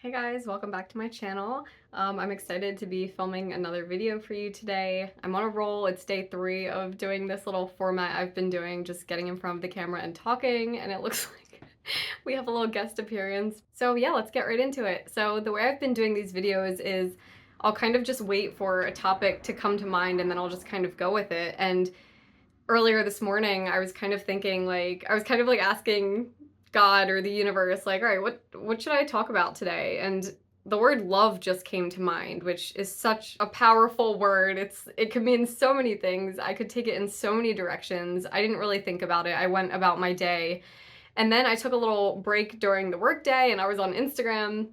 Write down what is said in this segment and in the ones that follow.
Hey guys, welcome back to my channel. I'm excited to be filming another video for you today. I'm on a roll. It's day 3 of doing this little format I've been doing, just getting in front of the camera and talking, and it looks like we have a little guest appearance. So yeah, let's get right into it. So the way I've been doing these videos is I'll kind of just wait for a topic to come to mind and then I'll just kind of go with it. And earlier this morning, I was kind of thinking, I was kind of asking God or the universe, all right, what should I talk about today? And the word love just came to mind, which is such a powerful word. It could mean so many things. I could take it in so many directions. I didn't really think about it. I went about my day. And then I took a little break during the workday and I was on Instagram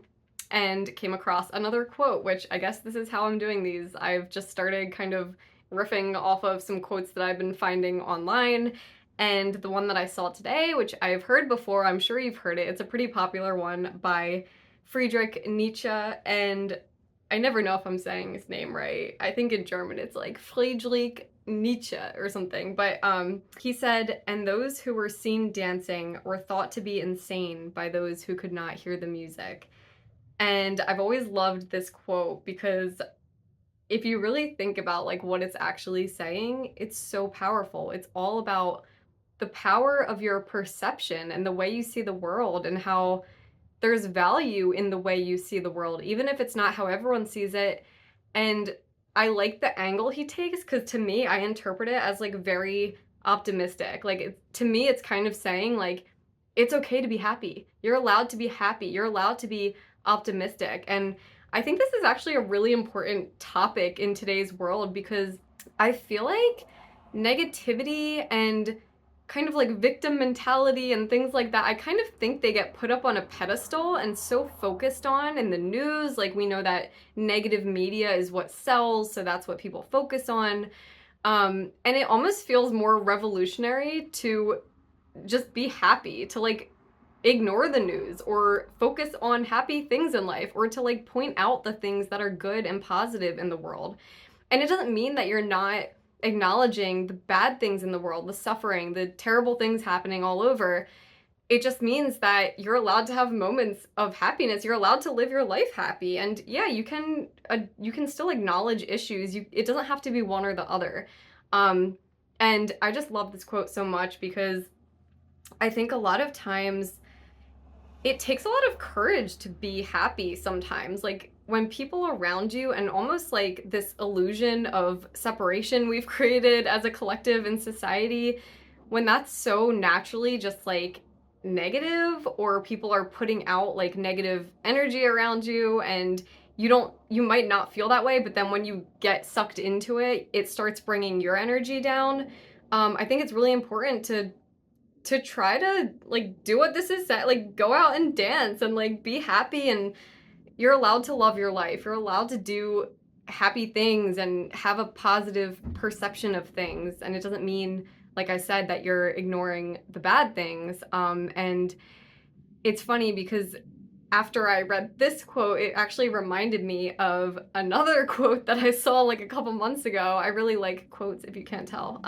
and came across another quote, which I guess this is how I'm doing these. I've just started kind of riffing off of some quotes that I've been finding online. And the one that I saw today, which I've heard before, I'm sure you've heard it, it's a pretty popular one by Friedrich Nietzsche, and I never know if I'm saying his name right. I think in German it's like Friedrich Nietzsche or something, but he said, "And those who were seen dancing were thought to be insane by those who could not hear the music." And I've always loved this quote because if you really think about what it's actually saying, it's so powerful. It's all about the power of your perception and the way you see the world and how there's value in the way you see the world, even if it's not how everyone sees it. And I like the angle he takes because to me, I interpret it as very optimistic. To me, it's kind of saying it's okay to be happy. You're allowed to be happy. You're allowed to be optimistic. And I think this is actually a really important topic in today's world because I feel like negativity and kind of victim mentality and things like that, I kind of think they get put up on a pedestal and so focused on in the news. We know that negative media is what sells, so that's what people focus on. And it almost feels more revolutionary to just be happy, to ignore the news or focus on happy things in life, or to point out the things that are good and positive in the world. And it doesn't mean that you're not acknowledging the bad things in the world, the suffering, the terrible things happening all over. It just means that you're allowed to have moments of happiness. You're allowed to live your life happy. And yeah, you can still acknowledge issues. It doesn't have to be one or the other. And I just love this quote so much because I think a lot of times it takes a lot of courage to be happy sometimes. When people around you, and almost this illusion of separation we've created as a collective in society, when that's so naturally just negative, or people are putting out negative energy around you, and you might not feel that way, but then when you get sucked into it, it starts bringing your energy down. I think it's really important to try to do what this is said, go out and dance and be happy, and you're allowed to love your life. You're allowed to do happy things and have a positive perception of things. And it doesn't mean, like I said, that you're ignoring the bad things. And it's funny because after I read this quote, it actually reminded me of another quote that I saw a couple months ago. I really like quotes, if you can't tell.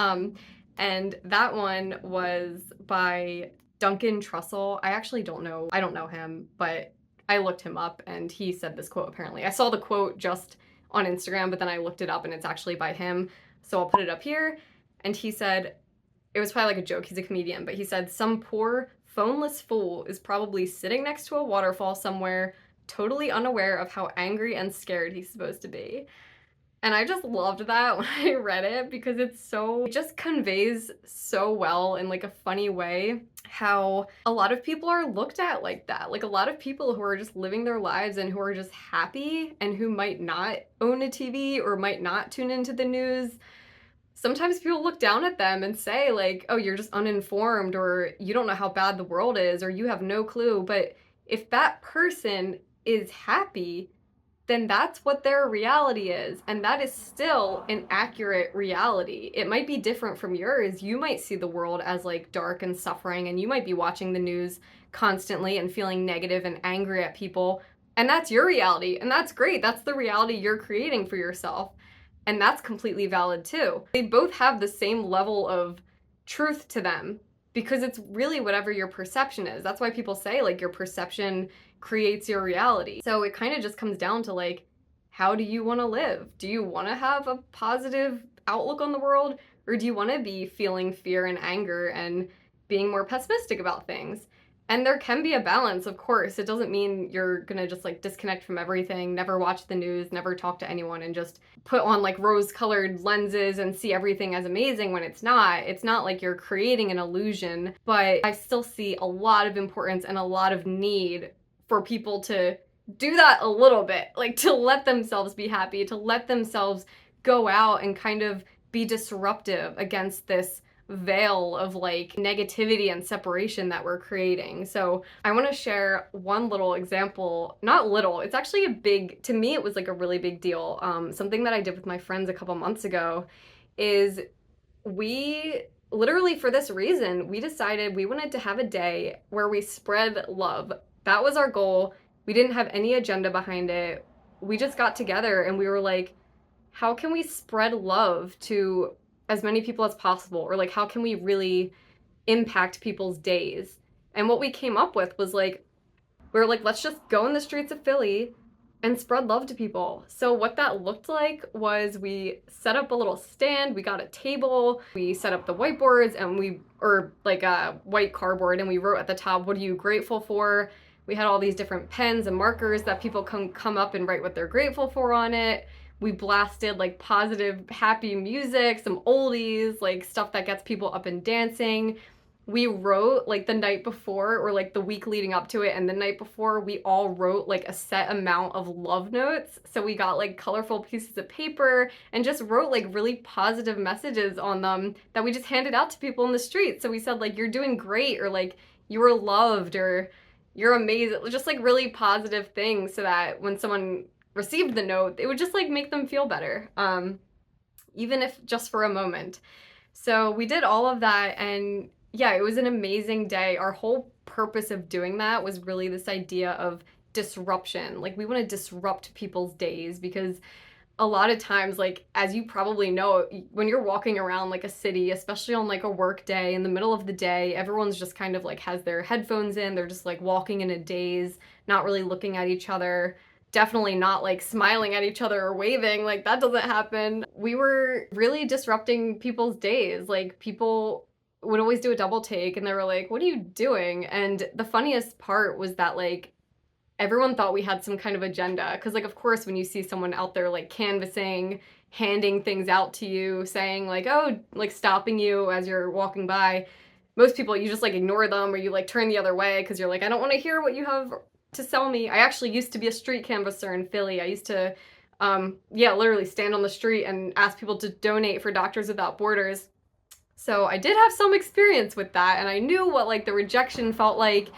And that one was by Duncan Trussell. I actually don't know him, but I looked him up and he said this quote apparently. I saw the quote just on Instagram, but then I looked it up and it's actually by him. So I'll put it up here. And he said, it was probably a joke, he's a comedian, but he said, "Some poor phoneless fool is probably sitting next to a waterfall somewhere, totally unaware of how angry and scared he's supposed to be." And I just loved that when I read it because it just conveys so well in a funny way how a lot of people are looked at like that. A lot of people who are just living their lives and who are just happy and who might not own a TV or might not tune into the news. Sometimes people look down at them and say "Oh, you're just uninformed," or "You don't know how bad the world is," or "You have no clue." But if that person is happy, then that's what their reality is. And that is still an accurate reality. It might be different from yours. You might see the world as dark and suffering, and you might be watching the news constantly and feeling negative and angry at people. And that's your reality. And that's great. That's the reality you're creating for yourself. And that's completely valid too. They both have the same level of truth to them because it's really whatever your perception is. That's why people say your perception creates your reality. So it kind of just comes down to like, how do you want to live? Do you want to have a positive outlook on the world, or do you want to be feeling fear and anger and being more pessimistic about things? And there can be a balance, of course. It doesn't mean you're gonna just like disconnect from everything, never watch the news, never talk to anyone, and just put on like rose-colored lenses and see everything as amazing when it's not. It's not like you're creating an illusion, but I still see a lot of importance and a lot of need for people to do that a little bit, like to let themselves be happy, to let themselves go out and kind of be disruptive against this veil of like negativity and separation that we're creating. So I want to share one little example, not little, it's actually a big, to me it was like a really big deal. Something that I did with my friends a couple months ago is we literally, for this reason, we decided we wanted to have a day where we spread love. That was our goal. We didn't have any agenda behind it. We just got together and we were like, how can we spread love to as many people as possible? Or like, how can we really impact people's days? And what we came up with was like, we were like, let's just go in the streets of Philly and spread love to people. So what that looked like was we set up a little stand, we got a table, we set up the whiteboards and or like a white cardboard, and we wrote at the top, what are you grateful for? We had all these different pens and markers that people can come up and write what they're grateful for on it. We blasted like positive, happy music, some oldies, like stuff that gets people up and dancing. We wrote like the night before, or like the week leading up to it, and the night before we all wrote like a set amount of love notes. So we got like colorful pieces of paper and just wrote like really positive messages on them that we just handed out to people in the street. So we said like, you're doing great, or like, you were loved, or you're amazing, just like really positive things, so that when someone received the note, it would just like make them feel better, even if just for a moment. So we did all of that, and yeah, it was an amazing day. Our whole purpose of doing that was really this idea of disruption. Like, we want to disrupt people's days, because a lot of times, like, as you probably know, when you're walking around like a city, especially on like a work day in the middle of the day, everyone's just kind of like has their headphones in, they're just like walking in a daze, not really looking at each other, definitely not like smiling at each other or waving. Like, that doesn't happen. We were really disrupting people's days. Like, people would always do a double take and they were like, what are you doing? And the funniest part was that like everyone thought we had some kind of agenda, because like, of course, when you see someone out there like canvassing, handing things out to you, saying like, oh, like stopping you as you're walking by, most people, you just like ignore them, or you like turn the other way because you're like, I don't want to hear what you have to sell me. I actually used to be a street canvasser in Philly. I used to yeah, literally stand on the street and ask people to donate for Doctors Without Borders. So I did have some experience with that, and I knew what like the rejection felt like.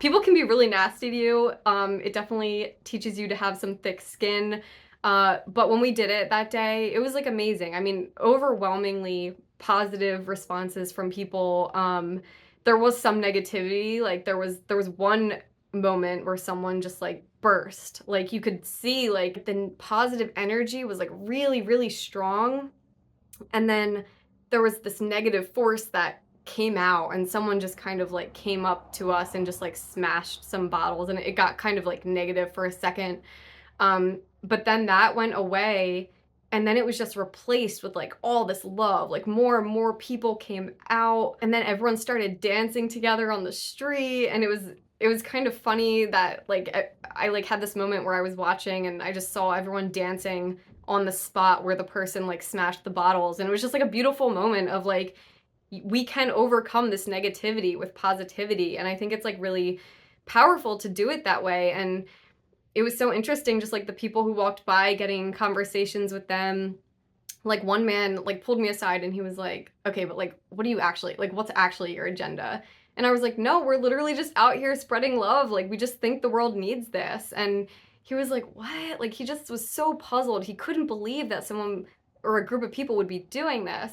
People can be really nasty to you. It definitely teaches you to have some thick skin. But when we did it that day, it was like amazing. I mean, overwhelmingly positive responses from people. There was some negativity. Like there was one moment where someone just like burst. Like you could see like the positive energy was like really, really strong. And then there was this negative force that came out, and someone just kind of like came up to us and just like smashed some bottles, and it got kind of like negative for a second. But then that went away, and then it was just replaced with like all this love. Like more and more people came out, and then everyone started dancing together on the street, and it was kind of funny that like I like had this moment where I was watching and I just saw everyone dancing on the spot where the person like smashed the bottles, and it was just like a beautiful moment of like, we can overcome this negativity with positivity. And I think it's like really powerful to do it that way. And it was so interesting, just like the people who walked by, getting conversations with them. Like one man like pulled me aside and he was like, okay, but like, what do you actually, like, what's actually your agenda? And I was like, no, we're literally just out here spreading love. Like, we just think the world needs this. And he was like, what? Like, he just was so puzzled. He couldn't believe that someone or a group of people would be doing this.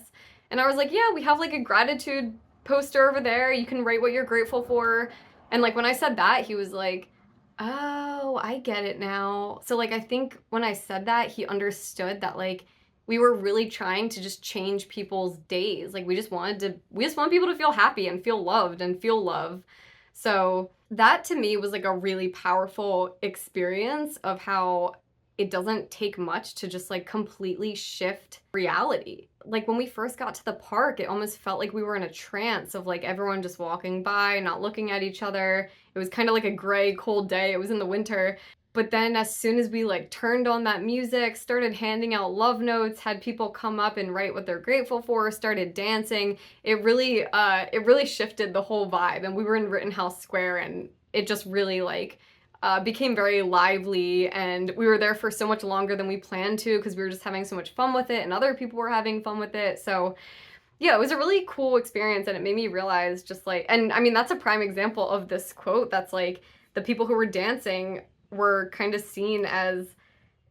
And I was like, yeah, we have like a gratitude poster over there. You can write what you're grateful for. And like when I said that, he was like, oh, I get it now. So like, I think when I said that, he understood that like we were really trying to just change people's days. Like we just want people to feel happy and feel loved and feel love. So that to me was like a really powerful experience of how it doesn't take much to just like completely shift reality. Like when we first got to the park, it almost felt like we were in a trance of like everyone just walking by, not looking at each other. It was kind of like a gray, cold day. It was in the winter. But then as soon as we like turned on that music, started handing out love notes, had people come up and write what they're grateful for, started dancing, it really shifted the whole vibe. And we were in Rittenhouse Square, and it just really like became very lively, and we were there for so much longer than we planned to because we were just having so much fun with it and other people were having fun with it. So yeah, it was a really cool experience, and it made me realize just like, and I mean, that's a prime example of this quote that's like the people who were dancing were kind of seen as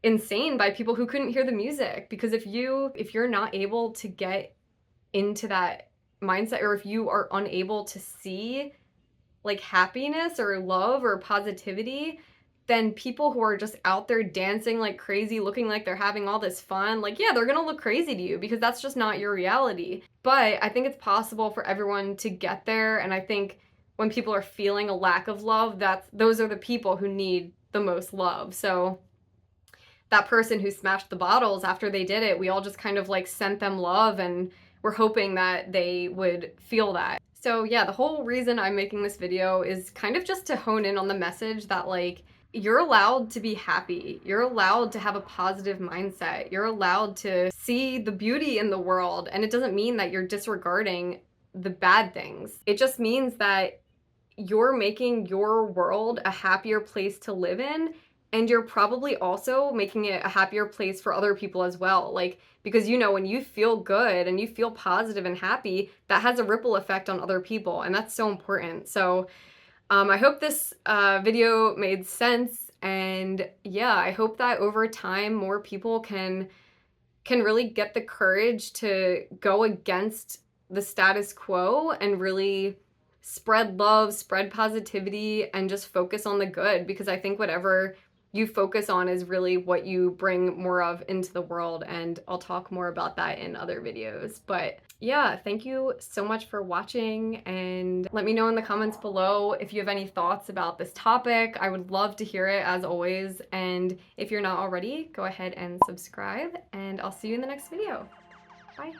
insane by people who couldn't hear the music, because if you're not able to get into that mindset, or if you are unable to see like happiness or love or positivity, then people who are just out there dancing like crazy, looking like they're having all this fun, like, yeah, they're gonna look crazy to you because that's just not your reality. But I think it's possible for everyone to get there, and I think when people are feeling a lack of love, those are the people who need the most love. So that person who smashed the bottles, after they did it, we all just kind of like sent them love, and we're hoping that they would feel that. So yeah, the whole reason I'm making this video is kind of just to hone in on the message that like, you're allowed to be happy. You're allowed to have a positive mindset. You're allowed to see the beauty in the world. And it doesn't mean that you're disregarding the bad things. It just means that you're making your world a happier place to live in, and you're probably also making it a happier place for other people as well. Like, because you know, when you feel good and you feel positive and happy, that has a ripple effect on other people, and that's so important. So I hope this video made sense, and yeah, I hope that over time more people can really get the courage to go against the status quo and really spread love, spread positivity, and just focus on the good, because I think whatever you focus on is really what you bring more of into the world, and I'll talk more about that in other videos. But yeah, thank you so much for watching, and let me know in the comments below if you have any thoughts about this topic. I would love to hear it, as always, and if you're not already, go ahead and subscribe, and I'll see you in the next video. Bye.